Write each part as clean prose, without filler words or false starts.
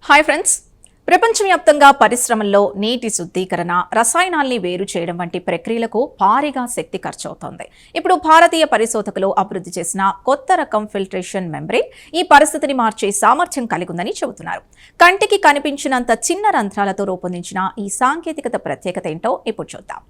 Hi friends, ప్రపంచవ్యాప్తంగా పరిశ్రమల్లో నీటి శుద్ధీకరణ, రసాయనాల్ని వేరు చేయడం వంటి ప్రక్రియలకు భారీగా శక్తి ఖర్చవుతోంది. ఇప్పుడు భారతీయ పరిశోధకులు అభివృద్ధి చేసిన కొత్త రకం ఫిల్టరేషన్ మెంబ్రెయిన్ ఈ పరిస్థితిని మార్చే సామర్థ్యం కలిగి ఉందని చెబుతున్నారు. కంటికి కనిపించినంత చిన్న రంధ్రాలతో రూపొందించిన ఈ సాంకేతికత ప్రత్యేకత ఏంటో ఇప్పుడు చూద్దాం.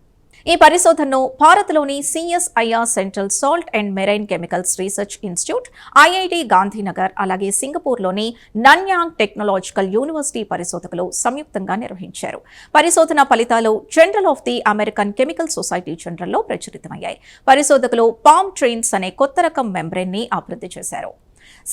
ఈ పరిశోధనను భారత్లోని CSIR central salt and marine chemicals research institute, IIT Gandhinagar, అలాగే సింగపూర్లోని నన్యాంగ్ టెక్నాలజికల్ యూనివర్సిటీ పరిశోధకులు సంయుక్తంగా నిర్వహించారు. పరిశోధన ఫలితాలు journal of the American chemical society జర్నల్లో ప్రచురితమయ్యాయి. పరిశోధకులు పామ్ ట్రైన్స్ అనే కొత్త రకం మెంబ్రెయిన్ ని అభివృద్ధి చేశారు.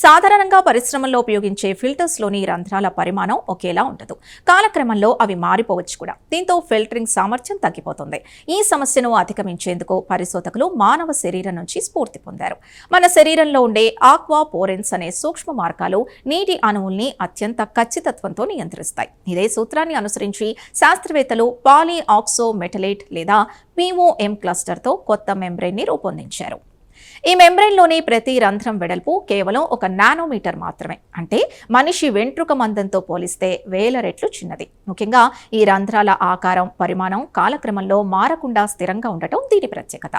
సాధారణంగా పరిశ్రమల్లో ఉపయోగించే ఫిల్టర్స్లోని రంధ్రాల పరిమాణం ఒకేలా ఉండదు. కాలక్రమంలో అవి మారిపోవచ్చు కూడా. దీంతో ఫిల్టరింగ్ సామర్థ్యం తగ్గిపోతుంది. ఈ సమస్యను అధిగమించేందుకు పరిశోధకులు మానవ శరీరం నుంచి స్ఫూర్తి పొందారు. మన శరీరంలో ఉండే ఆక్వా పోరెన్స్ అనే సూక్ష్మ మార్గాలు నీటి అణువుల్ని అత్యంత ఖచ్చితత్వంతో నియంత్రిస్తాయి. ఇదే సూత్రాన్ని అనుసరించి శాస్త్రవేత్తలు పాలీ ఆక్సో మెటలేట్ లేదా పిఓఎం క్లస్టర్తో కొత్త మెంబ్రెయిన్ ని రూపొందించారు. ఈ మెంబ్రెయిన్లోని ప్రతి రంధ్రం వెడల్పు కేవలం 1 నానోమీటర్ మాత్రమే. అంటే మనిషి వెంట్రుక మందంతో పోలిస్తే వేల రెట్లు చిన్నది. ముఖ్యంగా ఈ రంధ్రాల ఆకారం, పరిమాణం కాలక్రమంలో మారకుండా స్థిరంగా ఉండటం దీని ప్రత్యేకత.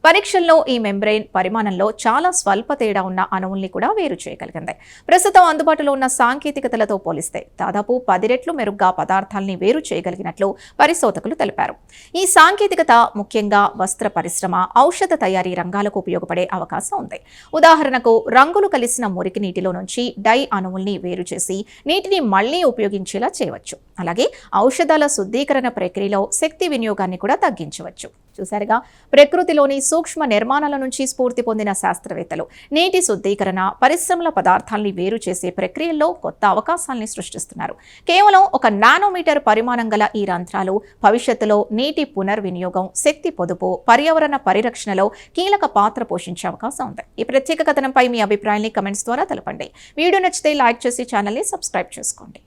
పరీక్షల్లో ఈ మెంబ్రెయిన్ పరిమాణంలో చాలా స్వల్ప తేడా ఉన్న అణువుల్ని కూడా వేరు చేయగలిగింది. ప్రస్తుతం అందుబాటులో ఉన్న సాంకేతికతలతో పోలిస్తే దాదాపు 10 రెట్లు మెరుగ్గా పదార్థాలని వేరు చేయగలిగినట్లు పరిశోధకులు తెలిపారు. ఈ సాంకేతికత ముఖ్యంగా వస్త్ర పరిశ్రమ, ఔషధ తయారీ రంగాలకు ఉపయోగపడే అవకాశం ఉంది. ఉదాహరణకు రంగులు కలిసిన మురికి నీటిలో నుంచి డై అణువుల్ని వేరు చేసి నీటిని మళ్లీ ఉపయోగించేలా చేయవచ్చు. అలాగే ఔషధాల శుద్ధీకరణ ప్రక్రియలో శక్తి వినియోగాన్ని కూడా తగ్గించవచ్చు. చూసారుగా, ప్రకృతిలోని సూక్ష్మ నిర్మాణాల నుంచి స్ఫూర్తి పొందిన శాస్త్రవేత్తలు నీటి శుద్ధీకరణ, పరిశ్రమల పదార్థాలని వేరు చేసే ప్రక్రియల్లో కొత్త అవకాశాలని సృష్టిస్తున్నారు. కేవలం 1 నానోమీటర్ పరిమాణం గల ఈ రంధ్రాలు భవిష్యత్తులో నీటి పునర్వినియోగం, శక్తి పొదుపు, పర్యావరణ పరిరక్షణలో కీలక పాత్ర పోషించే అవకాశం ఉంది. ఈ ప్రత్యేక కథనంపై మీ అభిప్రాయాన్ని కమెంట్స్ ద్వారా తెలపండి. వీడియో నచ్చితే లైక్ చేసి ఛానల్ని సబ్స్క్రైబ్ చేసుకోండి.